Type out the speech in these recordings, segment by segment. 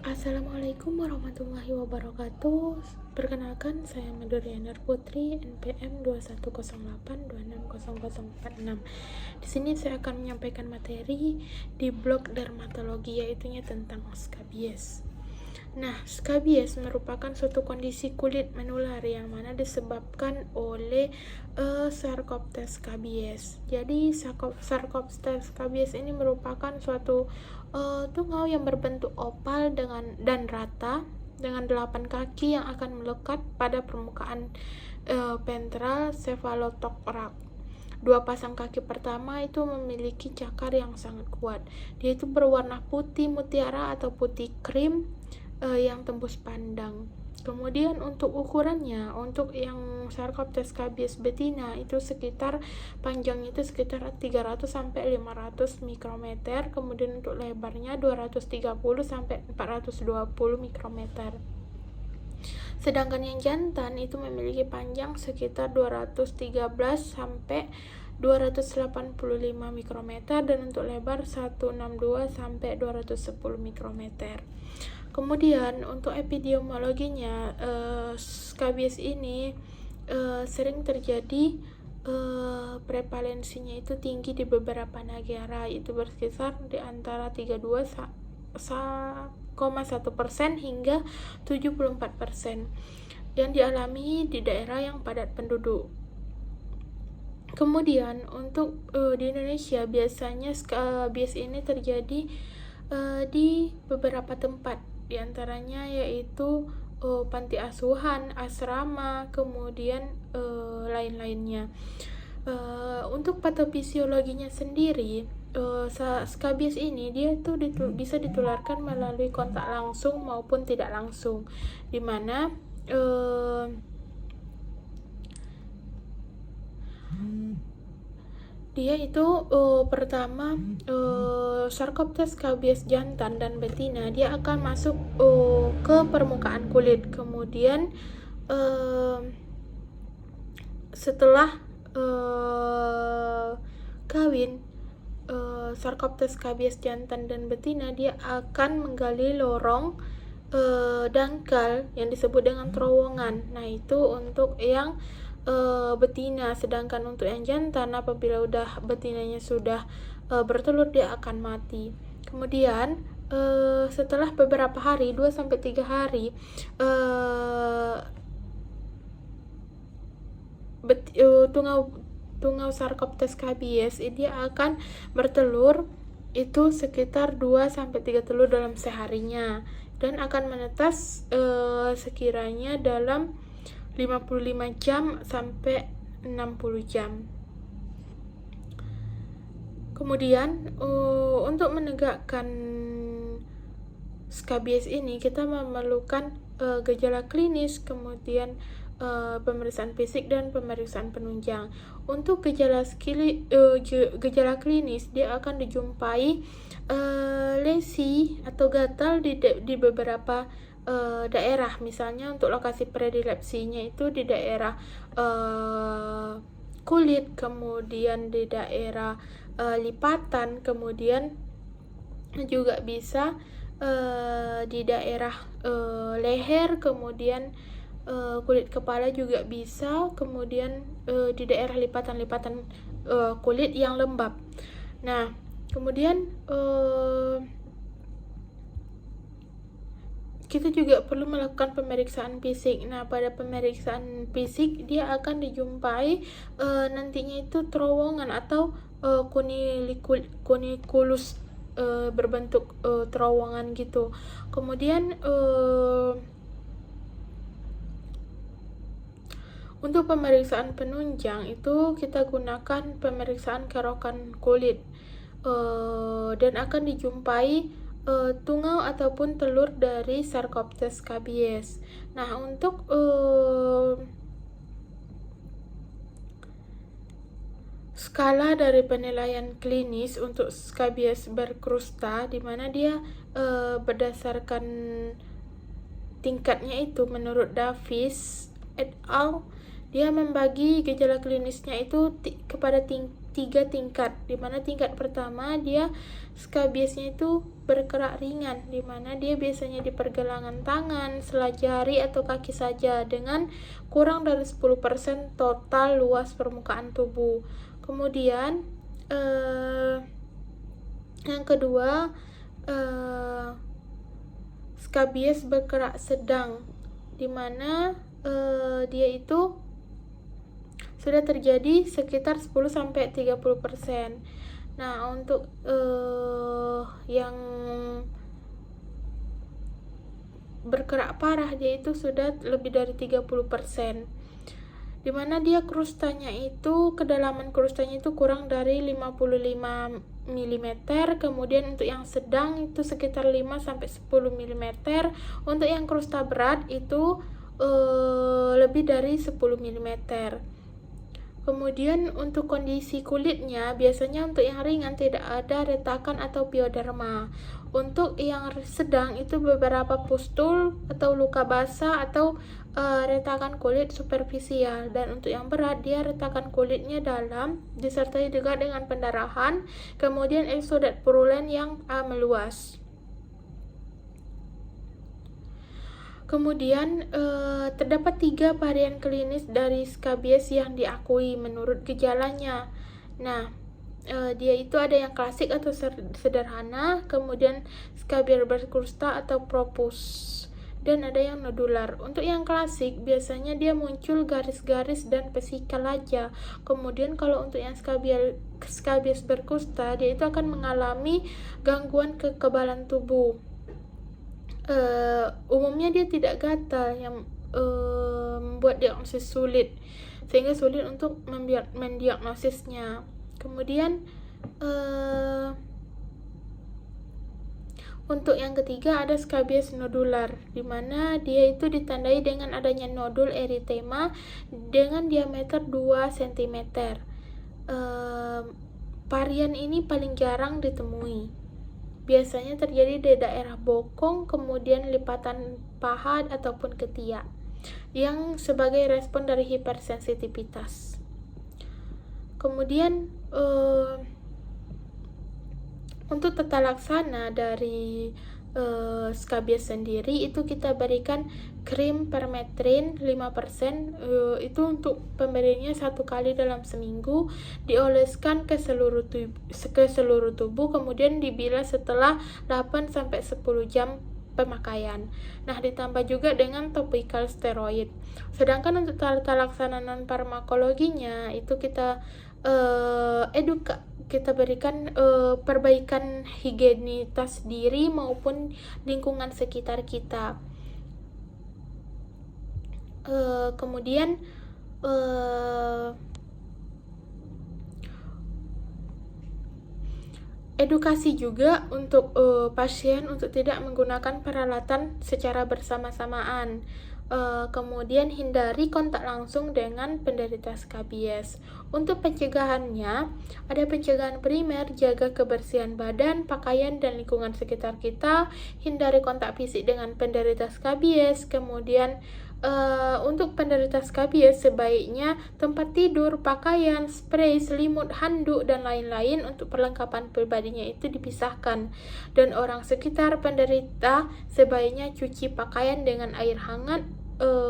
Assalamualaikum warahmatullahi wabarakatuh. Perkenalkan, saya Madurianer Putri, NPM 2108260046. Di sini saya akan menyampaikan materi di blog dermatologi, yaitu tentang skabies. Nah, skabies merupakan suatu kondisi kulit menular yang mana disebabkan oleh Sarcoptes scabies. Jadi Sarcoptes scabies ini merupakan suatu tungau yang berbentuk opal dan rata dengan 8 kaki yang akan melekat pada permukaan ventral cephalothorax. Dua pasang kaki pertama itu memiliki cakar yang sangat kuat. Dia itu berwarna putih mutiara atau putih krim yang tembus pandang. Kemudian untuk ukurannya, untuk yang Sarcoptes scabies betina itu panjangnya itu sekitar 300 sampai 500 mikrometer, kemudian untuk lebarnya 230 sampai 420 mikrometer. Sedangkan yang jantan itu memiliki panjang sekitar 213 sampai 285 mikrometer dan untuk lebar 162 sampai 210 mikrometer. Kemudian untuk epidemiologinya, skabies ini sering terjadi, prevalensinya itu tinggi di beberapa negara, itu berkisar di antara 32,1% hingga 74% yang dialami di daerah yang padat penduduk. Kemudian untuk di Indonesia biasanya skabies ini terjadi di beberapa tempat, diantaranya yaitu panti asuhan, asrama, kemudian lain-lainnya. Untuk patofisiologinya sendiri, skabies ini dia tuh bisa ditularkan melalui kontak langsung maupun tidak langsung, dimana dia itu pertama Sarcoptes scabies jantan dan betina dia akan masuk ke permukaan kulit, kemudian setelah kawin, Sarcoptes scabies jantan dan betina dia akan menggali lorong dangkal yang disebut dengan terowongan. Nah, itu untuk yang betina, sedangkan untuk yang jantan apabila betinanya sudah bertelur dia akan mati. Kemudian setelah beberapa hari, 2 sampai 3 hari, tungau Sarcoptes scabies dia akan bertelur itu sekitar 2 sampai 3 telur dalam seharinya dan akan menetas sekiranya dalam 55 jam sampai 60 jam. Kemudian untuk menegakkan skabies ini kita memerlukan gejala klinis, kemudian pemeriksaan fisik dan pemeriksaan penunjang. Untuk gejala klinis dia akan dijumpai lesi atau gatal di beberapa daerah, misalnya untuk lokasi predilepsinya itu di daerah kulit, kemudian di daerah lipatan, kemudian juga bisa di daerah leher, kemudian kulit kepala juga bisa, kemudian di daerah lipatan-lipatan kulit yang lembab. Nah, kemudian kita juga perlu melakukan pemeriksaan fisik. Nah, pada pemeriksaan fisik dia akan dijumpai nantinya itu terowongan atau kunikulus berbentuk terowongan gitu. Kemudian untuk pemeriksaan penunjang itu kita gunakan pemeriksaan kerokan kulit dan akan dijumpai tungau ataupun telur dari Sarcoptes scabies. Nah, untuk skala dari penilaian klinis untuk skabies berkrusta, di mana dia berdasarkan tingkatnya itu menurut Davis et al. Dia membagi gejala klinisnya itu kepada 3 tingkat, di mana tingkat pertama dia skabiesnya itu bergerak ringan, di mana dia biasanya di pergelangan tangan, sela jari atau kaki saja dengan kurang dari 10% total luas permukaan tubuh. Kemudian yang kedua, skabies bergerak sedang, di mana dia itu sudah terjadi sekitar 10-30%. Nah, untuk yang bergerak parah dia itu sudah lebih dari 30%. Di mana dia krustanya itu, kedalaman krustanya itu kurang dari 55 mm. Kemudian untuk yang sedang itu sekitar 5-10 mm. Untuk yang krusta berat itu lebih dari 10 mm. Kemudian untuk kondisi kulitnya, biasanya untuk yang ringan tidak ada retakan atau pioderma. Untuk yang sedang itu beberapa pustul atau luka basah atau retakan kulit superficial. Dan untuk yang berat, dia retakan kulitnya dalam disertai juga dengan pendarahan, kemudian eksudat purulen yang meluas. Kemudian terdapat 3 varian klinis dari skabies yang diakui menurut gejalanya. Nah, dia itu ada yang klasik atau sederhana, kemudian skabies berkrusta atau propus, dan ada yang nodular. Untuk yang klasik biasanya dia muncul garis-garis dan vesikal aja. Kemudian kalau untuk yang skabies berkrusta, dia itu akan mengalami gangguan kekebalan tubuh. Umumnya dia tidak gatal yang membuat diagnosis sulit, sehingga sulit untuk mendiagnosisnya. Kemudian untuk yang ketiga ada skabies nodular, di mana dia itu ditandai dengan adanya nodul eritema dengan diameter 2 cm. Varian ini paling jarang ditemui. Biasanya terjadi di daerah bokong, kemudian lipatan paha ataupun ketiak, yang sebagai respon dari hipersensitivitas. Kemudian untuk tata laksana dari skabies sendiri itu kita berikan krim permetrin 5%, itu untuk pemberiannya 1 kali dalam seminggu, dioleskan ke seluruh tubuh, kemudian dibilas setelah 8-10 jam pemakaian. Nah, ditambah juga dengan topikal steroid. Sedangkan untuk tata laksana non farmakologinya itu kita kita berikan perbaikan higienitas diri maupun lingkungan sekitar kita. Kemudian edukasi juga untuk pasien untuk tidak menggunakan peralatan secara bersama-samaan. Kemudian hindari kontak langsung dengan penderita skabies. Untuk pencegahannya, ada pencegahan primer, jaga kebersihan badan, pakaian, dan lingkungan sekitar kita, hindari kontak fisik dengan penderita skabies. Kemudian untuk penderita skabies sebaiknya tempat tidur, pakaian, spray, selimut, handuk, dan lain-lain untuk perlengkapan pribadinya itu dipisahkan. Dan orang sekitar penderita sebaiknya cuci pakaian dengan air hangat,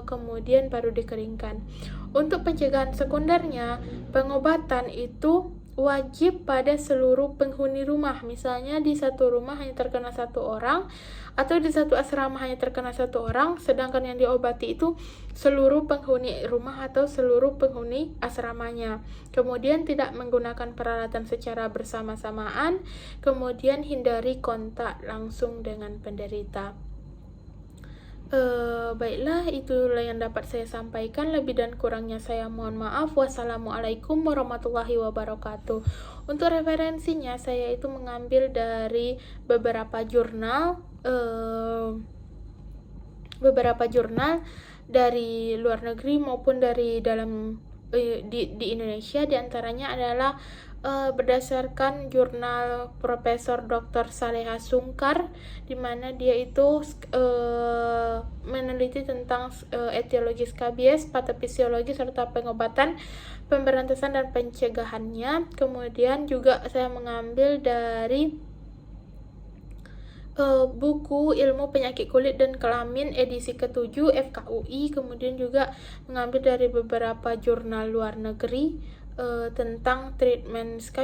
kemudian baru dikeringkan. Untuk pencegahan sekundernya, pengobatan itu wajib pada seluruh penghuni rumah. Misalnya di satu rumah hanya terkena 1 orang, atau di satu asrama hanya terkena 1 orang, sedangkan yang diobati itu seluruh penghuni rumah atau seluruh penghuni asramanya. Kemudian tidak menggunakan peralatan secara bersama-samaan, kemudian hindari kontak langsung dengan penderita. Baiklah, itulah yang dapat saya sampaikan. Lebih dan kurangnya saya mohon maaf. Wassalamualaikum warahmatullahi wabarakatuh. Untuk referensinya, saya itu mengambil dari beberapa jurnal dari luar negeri maupun dari dalam di Indonesia. Di antaranya adalah berdasarkan jurnal Profesor Dr. Saleha Sungkar, di mana dia itu meneliti tentang etiologi skabies, patofisiologi serta pengobatan, pemberantasan dan pencegahannya. Kemudian juga saya mengambil dari buku Ilmu Penyakit Kulit dan Kelamin edisi ke-7 FKUI, kemudian juga mengambil dari beberapa jurnal luar negeri tentang treatment skabies.